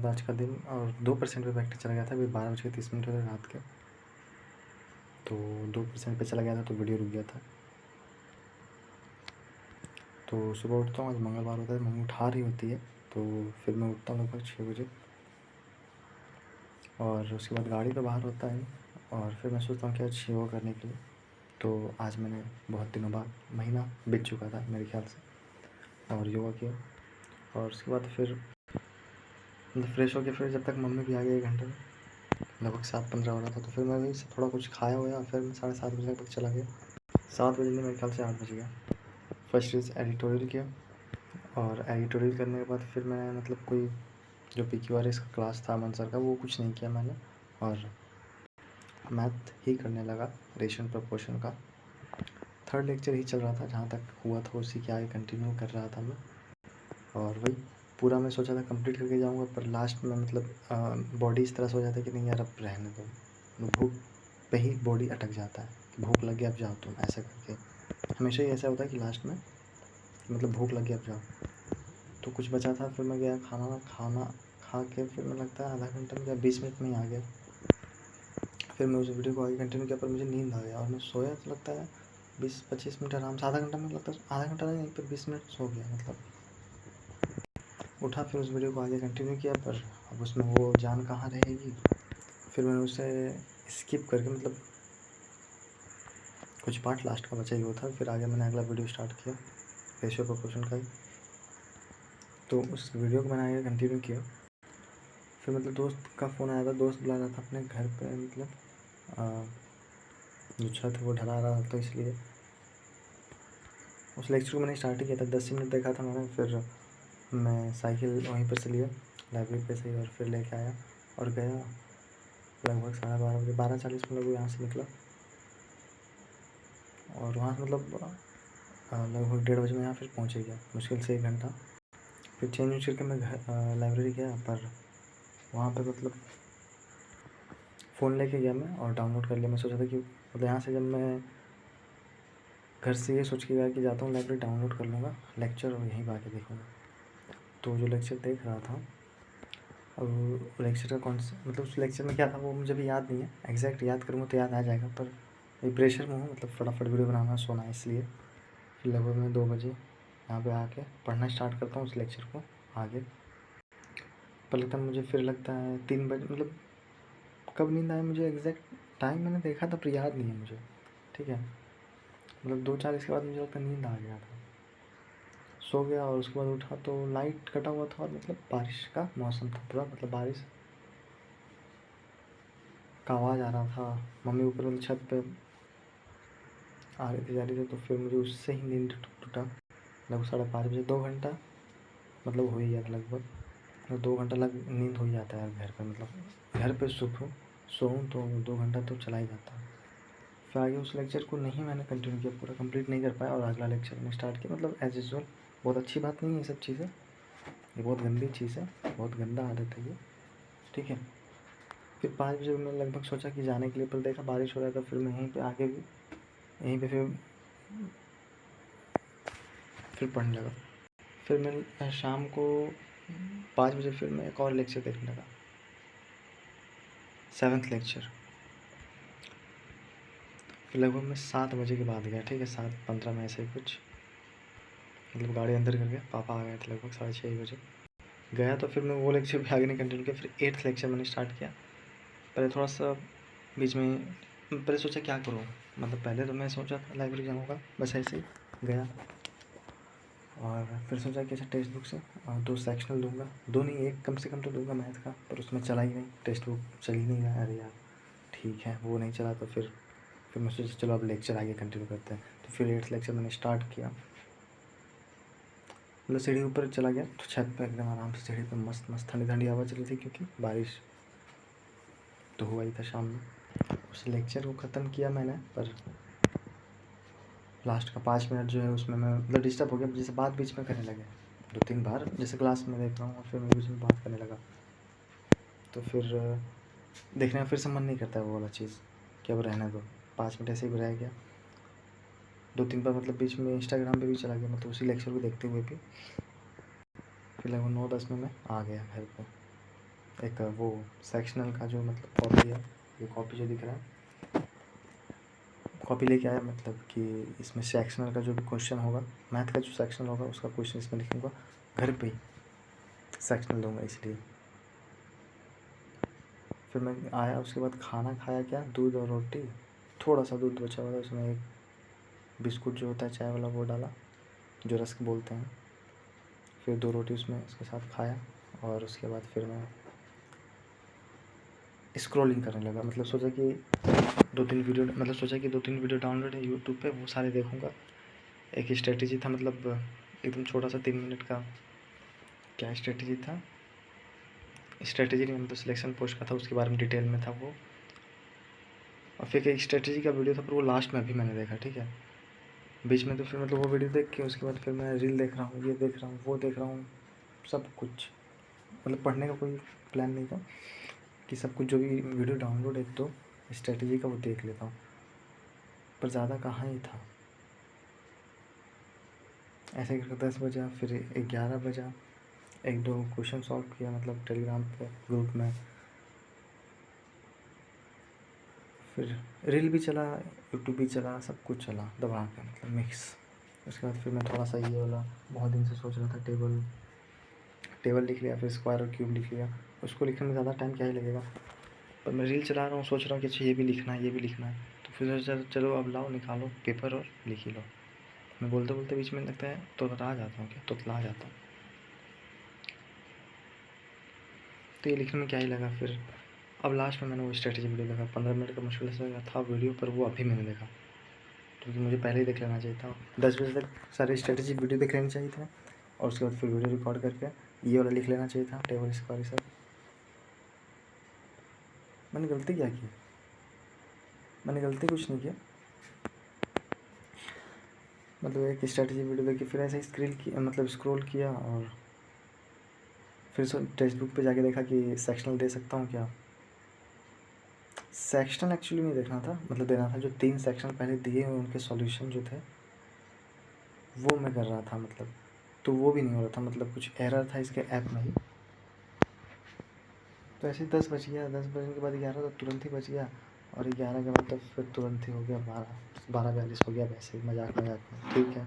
था आज का दिन, और 2% पे बैटरी चला गया था। अभी 12:30 हो गए रात के, तो 2% पे चला गया था तो वीडियो रुक गया था। तो सुबह उठता हूँ, आज मंगलवार होता है, मम्मी उठा रही होती है, तो फिर मैं उठता हूँ लगभग 6 बजे, और उसके बाद गाड़ी तो बाहर होता है, और फिर मैं सोचता हूँ कि आज योगा करने के लिए। तो आज मैंने बहुत दिनों बाद, महीना बीत चुका था मेरे ख्याल से, और योगा किया। और उसके बाद फिर मतलब फ्रेश होके फिर जब तक मम्मी भी आ गई 1 घंटे में, लगभग 7:15 हो रहा था, तो फिर मैं वहीं से थोड़ा कुछ खाया हुआ, फिर मैं 7:30 बजे लगभग चला गया। 7 बजे नहीं, मेरे ख्याल से 8 बज गया। फर्स्ट चीज़ एडिटोरियल किया, और एडिटोरियल करने के बाद फिर मैं मतलब कोई जो PQRS का क्लास था अमन सर का, वो कुछ नहीं किया मैंने, और मैथ ही करने लगा, रेशन प्रपोर्शन का 3rd लेक्चर ही चल रहा था, जहाँ तक हुआ था उसी के आगे कंटिन्यू कर रहा था मैं। और वही पूरा मैं सोचा था कंप्लीट करके जाऊँगा, पर लास्ट में मतलब बॉडी इस तरह से हो जाता है कि नहीं यार अब रहने दो, भूख पे ही बॉडी अटक जाता है, भूख लग गया अब जाओ तुम, ऐसा करके हमेशा ही ऐसा होता है कि लास्ट में मतलब भूख लग गया अब जाओ। तो कुछ बचा था, फिर मैं गया खाना खा के, फिर मैं लगता है आधा घंटा में या 20 मिनट में ही आ गया। फिर मैं उस वीडियो को आगे कंटिन्यू किया, पर मुझे नींद आ गया, और मैं सोया तो लगता है 20-25 मिनट आराम से, आधा घंटा में लगता है, आधा घंटा नहीं पर 20 मिनट सो गया मतलब। उठा, फिर उस वीडियो को आगे कंटिन्यू किया, पर अब उसमें वो जान कहाँ रहेगी। फिर मैंने उसे स्किप करके मतलब कुछ पार्ट लास्ट का बचा ही हुआ था, फिर आगे मैंने अगला वीडियो स्टार्ट किया रेशियो प्रोपोर्शन का ही। तो उस वीडियो को मैंने आगे कंटिन्यू किया। फिर मतलब दोस्त का फ़ोन आया था, दोस्त बुला रहा था अपने घर पे, मतलब जो छत है वो ढला रहा था, तो इसलिए उस लेक्चर को मैंने स्टार्ट ही किया था। 10 मिनट देखा था मैंने, फिर मैं साइकिल वहीं पर से लिया लाइब्रेरी पे से ही, और फिर लेके आया और गया लगभग 12:30 बजे, 12:40 में लगभग यहाँ से निकला, और वहाँ से मतलब लगभग 1:30 बजे मैं यहाँ फिर पहुँच ही गया, मुश्किल से 1 घंटा। फिर चेंज वेंज करके मैं लाइब्रेरी गया, पर वहाँ पे मतलब फ़ोन लेके गया मैं और डाउनलोड कर लिया। मैं सोचा था कि मतलब यहाँ से जब मैं घर से ये सोच के गया कि जाता हूँ लाइब्रेरी, डाउनलोड कर लूँगा लेक्चर और यहीं आके देखूँगा। तो जो लेक्चर देख रहा था, और लेक्चर का कॉन्सेप्ट मतलब उस लेक्चर में क्या था वो मुझे भी याद नहीं है, एग्जैक्ट याद करूँगा तो याद आ जाएगा, पर ये प्रेशर में हूँ, मतलब फटाफट वीडियो बनाना सोना, इसलिए फिर लगभग मैं 2 बजे यहाँ पे आके पढ़ना स्टार्ट करता हूँ उस लेक्चर को आगे। पर लगता है मुझे, फिर लगता है 3 बजे, मतलब कब नींद आया मुझे एग्जैक्ट टाइम मैंने देखा था पर याद नहीं है मुझे, ठीक है। मतलब 2:40 के बाद मुझे लगता है नींद आ गया था, सो गया, और उसके बाद उठा तो लाइट कटा हुआ था, और मतलब बारिश का मौसम था पूरा, मतलब बारिश का आवाज़ आ रहा था। मम्मी ऊपर वाली छत पे आ रही थी, जा रही थी, तो फिर मुझे उससे ही नींद टूटा लगभग 5:30 बजे। 2 घंटा मतलब हो ही गया था लगभग, तो 2 घंटा नींद हो ही जाता है घर पे, मतलब घर पे सोऊं तो 2 घंटा तो चला ही जाता है। फिर आगे उस लेक्चर को नहीं मैंने कंटिन्यू किया, पूरा कंप्लीट नहीं कर पाया, और अगला लेक्चर मैंने स्टार्ट किया। मतलब एज यूजुअल बहुत अच्छी बात नहीं है ये सब चीज़ें, ये बहुत गंदी चीज़ है, बहुत गंदा आदत है ये, ठीक है। फिर 5 बजे मैंने लगभग सोचा कि जाने के लिए, पर देखा बारिश हो रहा था, फिर मैं यहीं पे आके भी यहीं पे फिर पढ़ने लगा। फिर मैं शाम को 5 बजे फिर मैं एक और लेक्चर देखने लगा, 7th लेक्चर। फिर लगभग मैं 7 बजे के बाद गया, ठीक है, 7:15 में ऐसे ही कुछ, मतलब गाड़ी अंदर कर गया, पापा आ गए थे लगभग 6:30 बजे गया। तो फिर मैं वो लेक्चर भी आगे नहीं कंटिन्यू किया, फिर 8th लेक्चर मैंने स्टार्ट किया। पहले थोड़ा सा बीच में पहले सोचा क्या करूँ, मतलब पहले तो मैं सोचा था लाइब्रेरी जाऊँगा, बस ऐसे ही गया, और फिर सोचा कि अच्छा टेक्स्ट बुक से 2 सेक्शनल दूंगा, 2 नहीं 1 कम से कम तो दूंगा मैथ का, पर उसमें चला ही नहीं, टेक्स्ट बुक चल ही नहीं रहा। अरे यार ठीक है, वो नहीं चला, तो फिर मैं सोचा चलो अब लेक्चर आगे कंटिन्यू करते हैं। तो फिर 8th लेक्चर मैंने स्टार्ट किया, मतलब सीढ़ी ऊपर चला गया, तो छत पे एकदम आराम से सीढ़ी पे मस्त मस्त ठंडी ठंडी हवा चल रही थी, क्योंकि बारिश तो हुआ ही था शाम में। उस लेक्चर को ख़त्म किया मैंने, पर लास्ट का 5 मिनट जो है उसमें मैं मतलब डिस्टर्ब हो गया, जैसे बात बीच में करने लगे 2-3 बार, जैसे क्लास में देख रहा हूँ और फिर मैं बीच में बात करने लगा, तो फिर देखने में फिर से मन नहीं करता है वो वाला चीज़ कि अब रहने दो। 5 मिनट ऐसे ही रह गया, 2-3 बार मतलब बीच में इंस्टाग्राम पे भी चला गया, मतलब उसी लेक्चर को देखते हुए भी। फिर लगभग 9-10 में मैं आ गया घर पे। एक वो सेक्शनल का जो मतलब कॉपी है, ये कॉपी जो दिख रहा है, कॉपी लेके आया, मतलब कि इसमें सेक्शनल का जो भी क्वेश्चन होगा, मैथ का जो सेक्शनल होगा उसका क्वेश्चन इसमें लिखूँगा, घर पे ही सेक्शनल दूँगा इसलिए। फिर मैं आया, उसके बाद खाना खाया, क्या दूध और रोटी, थोड़ा सा दूध बचा हुआ था, उसमें एक बिस्कुट जो होता है चाय वाला वो डाला, जो रस्क बोलते हैं, फिर 2 रोटी उसमें उसके साथ खाया, और उसके बाद फिर मैं स्क्रॉलिंग करने लगा। मतलब सोचा कि 2-3 वीडियो डाउनलोड है यूट्यूब पे, वो सारे देखूँगा। एक स्ट्रेटजी था, मतलब एकदम छोटा सा 3 मिनट का, क्या स्ट्रेटजी था, स्ट्रेटजी नहीं मतलब सिलेक्शन पोस्ट का था, उसके बारे में डिटेल में था वो। और फिर एक स्ट्रेटजी का वीडियो था, पर वो लास्ट में अभी मैंने देखा, ठीक है। बीच में तो फिर मतलब वो वीडियो देख के उसके बाद फिर मैं रील देख रहा हूँ, ये देख रहा हूँ, वो देख रहा हूँ, सब कुछ। मतलब पढ़ने का कोई प्लान नहीं था कि सब कुछ जो भी वीडियो डाउनलोड एक तो स्ट्रेटजी का वो देख लेता हूँ, पर ज़्यादा कहाँ ही था। ऐसे करके 10 बजा, फिर 11 बजा, 1-2 क्वेश्चन सॉल्व किया, मतलब टेलीग्राम पे ग्रुप में। फिर रील भी चला, यूट्यूब भी चला, सब कुछ चला दबा के, मतलब मिक्स। उसके बाद फिर मैं थोड़ा सा ये वाला बहुत दिन से सोच रहा था, टेबल लिख लिया, फिर स्क्वायर और क्यूब लिख लिया। उसको लिखने में ज़्यादा टाइम क्या ही लगेगा, पर मैं रील चला रहा हूँ, सोच रहा हूँ कि अच्छा ये भी लिखना है, ये भी लिखना है। तो फिर सोचा चलो अब लाओ, निकालो पेपर और लिख ही लो। मैं बोलते बोलते बीच में लगता है तोतला जाता हूँ, क्या तोतला जाता हूँ। तो ये लिखने में क्या ही लगा। फिर अब लास्ट में मैंने वो स्ट्रेटजी वीडियो देखा, 15 मिनट का मुश्किल से था वीडियो, पर वो अभी मैंने देखा, क्योंकि मुझे पहले ही देख लेना चाहिए था। 10 बजे तक सारी स्ट्रेटजी वीडियो देख लेनी चाहिए था, और उसके बाद फिर वीडियो रिकॉर्ड करके ये वाला लिख लेना चाहिए था, टेबल स्क्वायर सब। मैंने गलती क्या की? मैंने गलती कुछ नहीं किया। मतलब एक स्ट्रेटजी वीडियो देखी, फिर ऐसे स्क्रॉल किया, और फिर टेक्स्ट बुक पे जाके देखा कि सेक्शनल दे सकता हूँ क्या। सेक्शनल एक्चुअली नहीं देखना था, मतलब देना था, जो 3 सेक्शन पहले दिए हुए उनके सॉल्यूशन जो थे वो मैं कर रहा था, मतलब तो वो भी नहीं हो रहा था, मतलब कुछ एरर था इसके ऐप में ही। तो ऐसे ही 10 बज गया, 10 बजने के बाद 11 तो तुरंत ही बज गया, और 11 के बाद तो फिर तुरंत ही हो गया 12:42 हो गया, वैसे ही मजाक में, ठीक है।